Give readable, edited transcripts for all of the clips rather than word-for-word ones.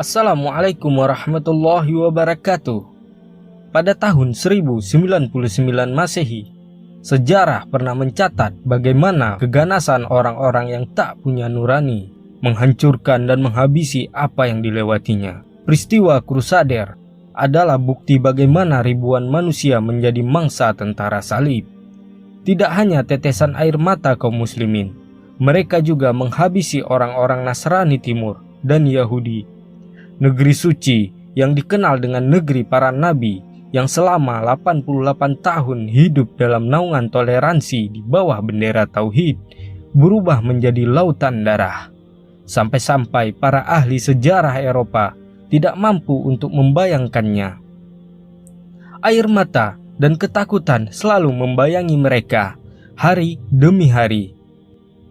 Assalamualaikum warahmatullahi wabarakatuh. Pada tahun 1099 Masehi, sejarah pernah mencatat bagaimana keganasan orang-orang yang tak punya nurani menghancurkan dan menghabisi apa yang dilewatinya. Peristiwa Crusader adalah bukti bagaimana ribuan manusia menjadi mangsa tentara salib. Tidak hanya tetesan air mata kaum muslimin, mereka juga menghabisi orang-orang Nasrani Timur dan Yahudi. Negeri suci yang dikenal dengan negeri para nabi yang selama 88 tahun hidup dalam naungan toleransi di bawah bendera tauhid berubah menjadi lautan darah. Sampai-sampai para ahli sejarah Eropa tidak mampu untuk membayangkannya. Air mata dan ketakutan selalu membayangi mereka hari demi hari.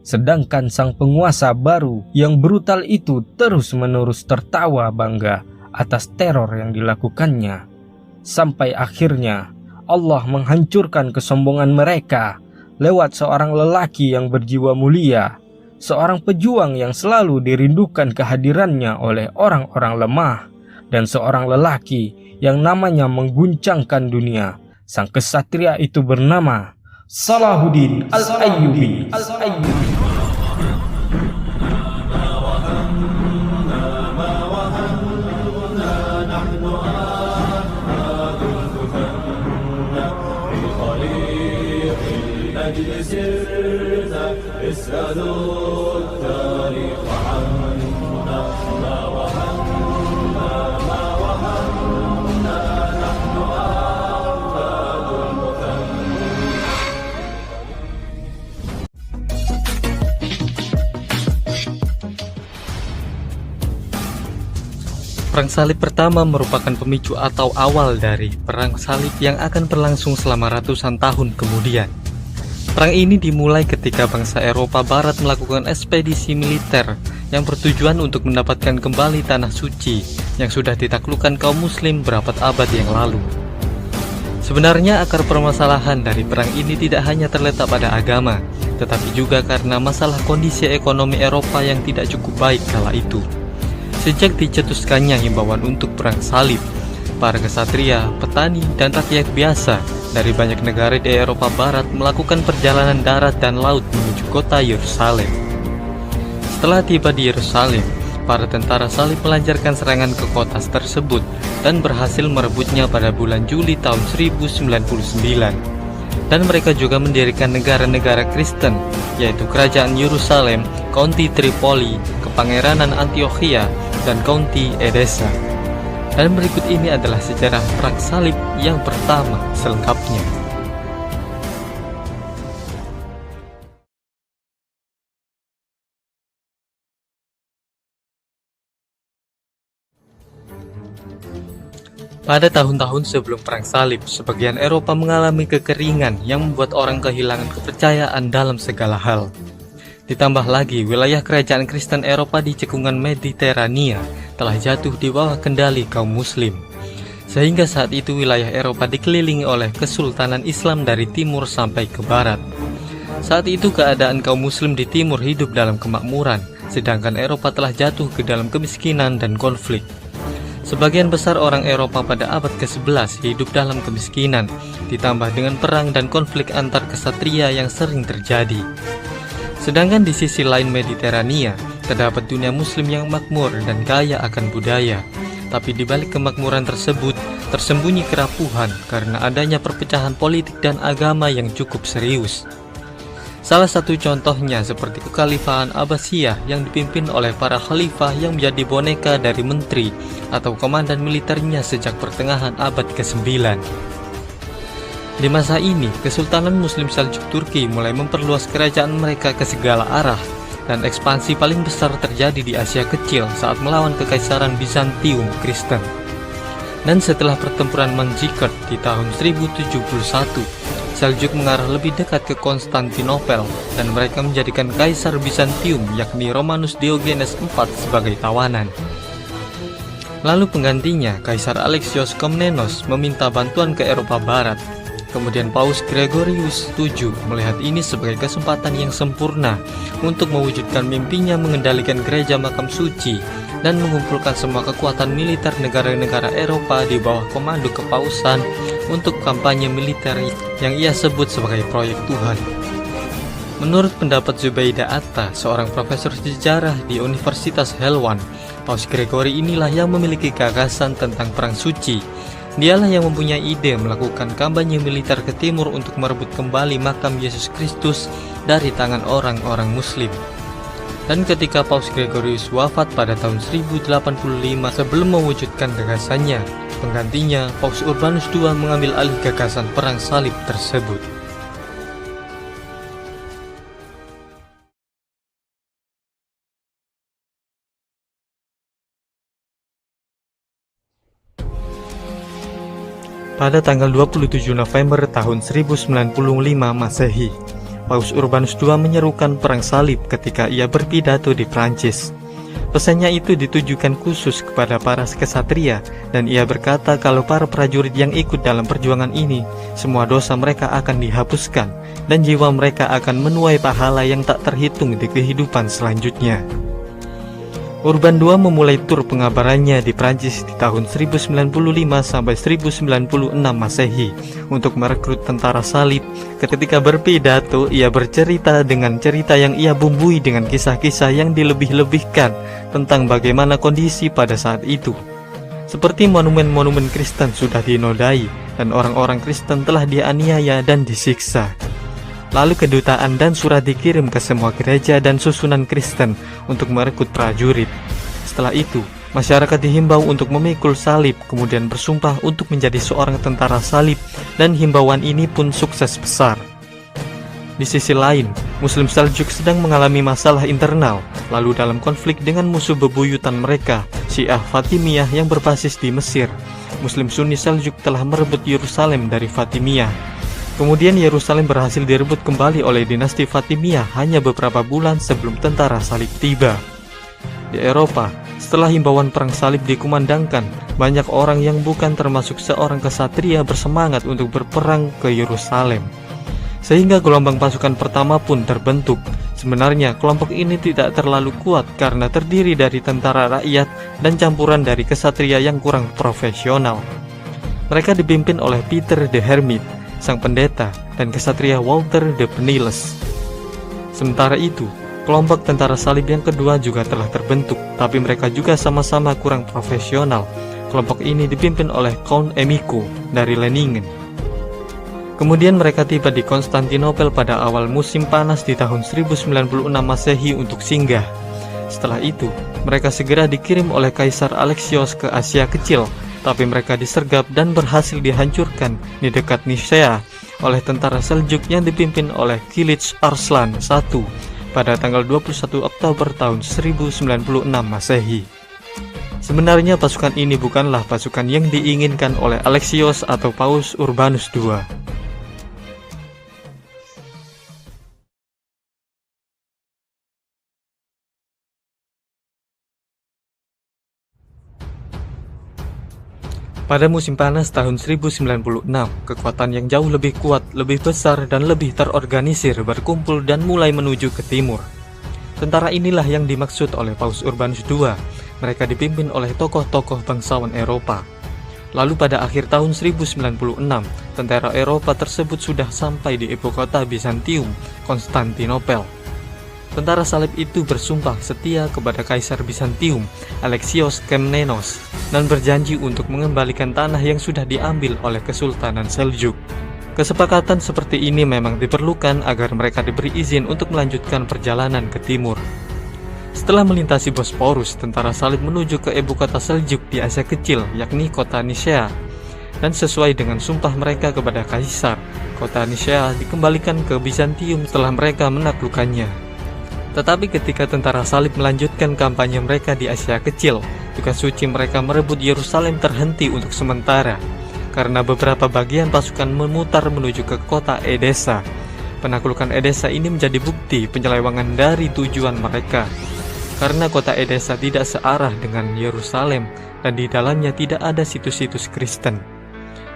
Sedangkan sang penguasa baru yang brutal itu terus-menerus tertawa bangga atas teror yang dilakukannya. Sampai akhirnya Allah menghancurkan kesombongan mereka lewat seorang lelaki yang berjiwa mulia, seorang pejuang yang selalu dirindukan kehadirannya oleh orang-orang lemah, dan seorang lelaki yang namanya mengguncangkan dunia. Sang kesatria itu bernama Salahuddin Al-Ayyubi. Perang Salib pertama merupakan pemicu atau awal dari Perang Salib yang akan berlangsung selama ratusan tahun kemudian. Perang ini dimulai ketika bangsa Eropa Barat melakukan ekspedisi militer yang bertujuan untuk mendapatkan kembali tanah suci yang sudah ditaklukkan kaum muslim berabad-abad yang lalu. Sebenarnya akar permasalahan dari perang ini tidak hanya terletak pada agama, tetapi juga karena masalah kondisi ekonomi Eropa yang tidak cukup baik kala itu. Sejak dicetuskannya himbauan untuk perang salib, para kesatria, petani, dan rakyat biasa dari banyak negara di Eropa Barat melakukan perjalanan darat dan laut menuju kota Yerusalem. Setelah tiba di Yerusalem, para tentara salib melancarkan serangan ke kota tersebut dan berhasil merebutnya pada bulan Juli tahun 1099. Dan mereka juga mendirikan negara-negara Kristen, yaitu Kerajaan Yerusalem, County Tripoli, Kepangeranan Antiochia, dan County Edessa. Dan berikut ini adalah sejarah Perang Salib yang pertama selengkapnya. Pada tahun-tahun sebelum Perang Salib, sebagian Eropa mengalami kekeringan yang membuat orang kehilangan kepercayaan dalam segala hal. Ditambah lagi, wilayah kerajaan Kristen Eropa di cekungan Mediterania telah jatuh di bawah kendali kaum muslim. Sehingga saat itu wilayah Eropa dikelilingi oleh kesultanan Islam dari timur sampai ke barat. Saat itu keadaan kaum muslim di timur hidup dalam kemakmuran, sedangkan Eropa telah jatuh ke dalam kemiskinan dan konflik. Sebagian besar orang Eropa pada abad ke-11 hidup dalam kemiskinan, ditambah dengan perang dan konflik antar kesatria yang sering terjadi. Sedangkan di sisi lain Mediterania, terdapat dunia muslim yang makmur dan kaya akan budaya. Tapi di balik kemakmuran tersebut, tersembunyi kerapuhan karena adanya perpecahan politik dan agama yang cukup serius. Salah satu contohnya seperti kekhalifahan Abbasiyah yang dipimpin oleh para khalifah yang menjadi boneka dari menteri atau komandan militernya sejak pertengahan abad ke-9. Di masa ini, Kesultanan Muslim Seljuk Turki mulai memperluas kerajaan mereka ke segala arah, dan ekspansi paling besar terjadi di Asia Kecil saat melawan Kekaisaran Bizantium Kristen. Dan setelah pertempuran Manzikert di tahun 1071, Seljuk mengarah lebih dekat ke Konstantinopel, dan mereka menjadikan Kaisar Bizantium yakni Romanus Diogenes IV sebagai tawanan. Lalu penggantinya, Kaisar Alexios Komnenos meminta bantuan ke Eropa Barat. Kemudian Paus Gregorius VII melihat ini sebagai kesempatan yang sempurna untuk mewujudkan mimpinya mengendalikan gereja makam suci dan mengumpulkan semua kekuatan militer negara-negara Eropa di bawah komando kepausan untuk kampanye militer yang ia sebut sebagai proyek Tuhan. Menurut pendapat Zubaida Atta, seorang profesor sejarah di Universitas Helwan, Paus Gregory inilah yang memiliki gagasan tentang perang suci. Dialah yang mempunyai ide melakukan kampanye militer ke timur untuk merebut kembali makam Yesus Kristus dari tangan orang-orang Muslim. Dan ketika Paus Gregorius wafat pada tahun 1085 sebelum mewujudkan gagasannya, penggantinya Paus Urbanus II mengambil alih gagasan perang salib tersebut. Pada tanggal 27 November tahun 1095 Masehi, Paus Urbanus II menyerukan perang salib ketika ia berpidato di Prancis. Pesannya itu ditujukan khusus kepada para kesatria, dan ia berkata kalau para prajurit yang ikut dalam perjuangan ini, semua dosa mereka akan dihapuskan, dan jiwa mereka akan menuai pahala yang tak terhitung di kehidupan selanjutnya. Urban II memulai tur pengabarannya di Prancis di tahun 1095 sampai 1096 Masehi untuk merekrut tentara salib. Ketika berpidato, ia bercerita dengan cerita yang ia bumbui dengan kisah-kisah yang dilebih-lebihkan tentang bagaimana kondisi pada saat itu. Seperti monumen-monumen Kristen sudah dinodai dan orang-orang Kristen telah dianiaya dan disiksa. Lalu kedutaan dan surat dikirim ke semua gereja dan susunan Kristen untuk merekrut prajurit. Setelah itu, masyarakat dihimbau untuk memikul salib, kemudian bersumpah untuk menjadi seorang tentara salib, dan himbauan ini pun sukses besar. Di sisi lain, Muslim Seljuk sedang mengalami masalah internal, lalu dalam konflik dengan musuh bebuyutan mereka, Syiah Fatimiyah yang berbasis di Mesir. Muslim Sunni Seljuk telah merebut Yerusalem dari Fatimiyah. Kemudian Yerusalem berhasil direbut kembali oleh dinasti Fatimiyah hanya beberapa bulan sebelum tentara salib tiba. Di Eropa, setelah himbauan perang salib dikumandangkan, banyak orang yang bukan termasuk seorang kesatria bersemangat untuk berperang ke Yerusalem. Sehingga gelombang pasukan pertama pun terbentuk. Sebenarnya kelompok ini tidak terlalu kuat karena terdiri dari tentara rakyat dan campuran dari kesatria yang kurang profesional. Mereka dipimpin oleh Peter the Hermit, sang pendeta, dan kesatria Walter the Penniless. Sementara itu, kelompok tentara salib yang kedua juga telah terbentuk, tapi mereka juga sama-sama kurang profesional. Kelompok ini dipimpin oleh Count Emico dari Leiningen. Kemudian mereka tiba di Konstantinopel pada awal musim panas di tahun 1096 Masehi untuk singgah. Setelah itu, mereka segera dikirim oleh Kaisar Alexios ke Asia Kecil, tapi mereka disergap dan berhasil dihancurkan di dekat Nisea oleh tentara Seljuk yang dipimpin oleh Kilich Arslan I pada tanggal 21 Oktober tahun 1096 Masehi. Sebenarnya pasukan ini bukanlah pasukan yang diinginkan oleh Alexios atau Paus Urbanus II. Pada musim panas tahun 1096, kekuatan yang jauh lebih kuat, lebih besar, dan lebih terorganisir berkumpul dan mulai menuju ke timur. Tentara inilah yang dimaksud oleh Paus Urbanus II. Mereka dipimpin oleh tokoh-tokoh bangsawan Eropa. Lalu pada akhir tahun 1096, tentara Eropa tersebut sudah sampai di ibu kota Bizantium, Konstantinopel. Tentara salib itu bersumpah setia kepada Kaisar Bizantium, Alexios Komnenos, dan berjanji untuk mengembalikan tanah yang sudah diambil oleh Kesultanan Seljuk. Kesepakatan seperti ini memang diperlukan agar mereka diberi izin untuk melanjutkan perjalanan ke timur. Setelah melintasi Bosporus, tentara salib menuju ke ibu kota Seljuk di Asia Kecil, yakni kota Nisea. Dan sesuai dengan sumpah mereka kepada Kaisar, kota Nisea dikembalikan ke Bizantium setelah mereka menaklukkannya. Tetapi ketika tentara salib melanjutkan kampanye mereka di Asia Kecil, tugas suci mereka merebut Yerusalem terhenti untuk sementara, karena beberapa bagian pasukan memutar menuju ke kota Edessa. Penaklukan Edessa ini menjadi bukti penyelewangan dari tujuan mereka, karena kota Edessa tidak searah dengan Yerusalem, dan di dalamnya tidak ada situs-situs Kristen.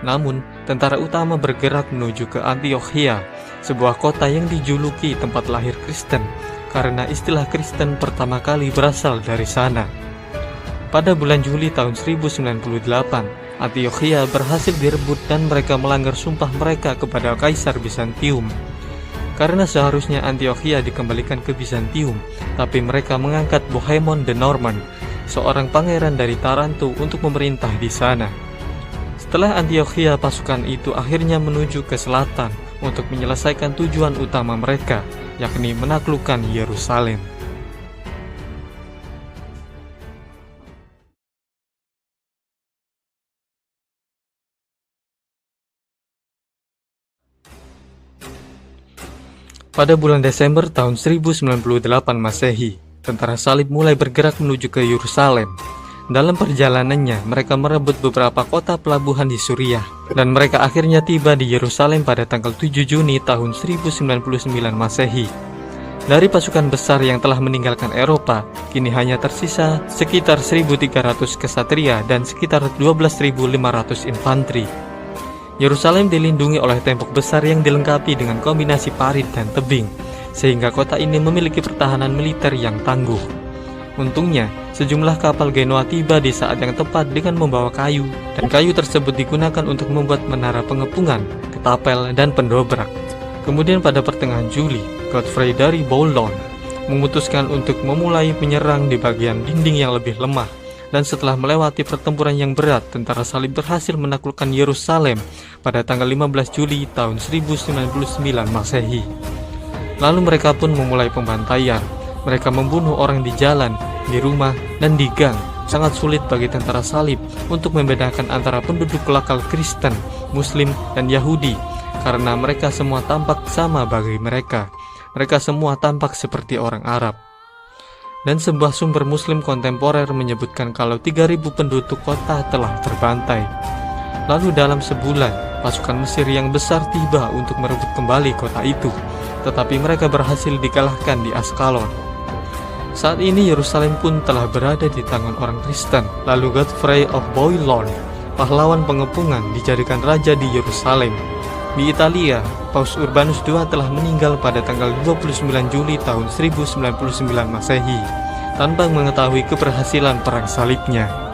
Namun, tentara utama bergerak menuju ke Antiokhia, sebuah kota yang dijuluki tempat lahir Kristen, karena istilah Kristen pertama kali berasal dari sana. Pada bulan Juli tahun 1098, Antiokhia berhasil direbut dan mereka melanggar sumpah mereka kepada Kaisar Bizantium. Karena seharusnya Antiokhia dikembalikan ke Bizantium, tapi mereka mengangkat Bohemond the Norman, seorang pangeran dari Taranto, untuk memerintah di sana. Setelah Antiokhia, pasukan itu akhirnya menuju ke selatan untuk menyelesaikan tujuan utama mereka, yakni menaklukkan Yerusalem. Pada bulan Desember tahun 1098 Masehi, tentara salib mulai bergerak menuju ke Yerusalem. Dalam perjalanannya, mereka merebut beberapa kota pelabuhan di Suriah, dan mereka akhirnya tiba di Yerusalem pada tanggal 7 Juni tahun 1099 Masehi. Dari pasukan besar yang telah meninggalkan Eropa, kini hanya tersisa sekitar 1.300 kesatria dan sekitar 12.500 infanteri. Yerusalem dilindungi oleh tembok besar yang dilengkapi dengan kombinasi parit dan tebing, sehingga kota ini memiliki pertahanan militer yang tangguh. Untungnya, sejumlah kapal Genoa tiba di saat yang tepat dengan membawa kayu, dan kayu tersebut digunakan untuk membuat menara pengepungan, ketapel, dan pendobrak. Kemudian pada pertengahan Juli, Godfrey dari Boulogne memutuskan untuk memulai menyerang di bagian dinding yang lebih lemah, dan setelah melewati pertempuran yang berat, tentara salib berhasil menaklukkan Yerusalem pada tanggal 15 Juli tahun 1099 Masehi. Lalu mereka pun memulai pembantaian. Mereka membunuh orang di jalan, di rumah, dan di gang. Sangat sulit bagi tentara salib untuk membedakan antara penduduk lokal Kristen, Muslim, dan Yahudi, karena mereka semua tampak sama bagi mereka. Mereka semua tampak seperti orang Arab. Dan sebuah sumber Muslim kontemporer menyebutkan kalau 3.000 penduduk kota telah terbantai. Lalu dalam sebulan, pasukan Mesir yang besar tiba untuk merebut kembali kota itu, tetapi mereka berhasil dikalahkan di Askalon. Saat ini Yerusalem pun telah berada di tangan orang Kristen. Lalu Godfrey of Boulogne, pahlawan pengepungan, dijadikan raja di Yerusalem. Di Italia, Paus Urbanus II telah meninggal pada tanggal 29 Juli tahun 1099 Masehi, tanpa mengetahui keberhasilan perang salibnya.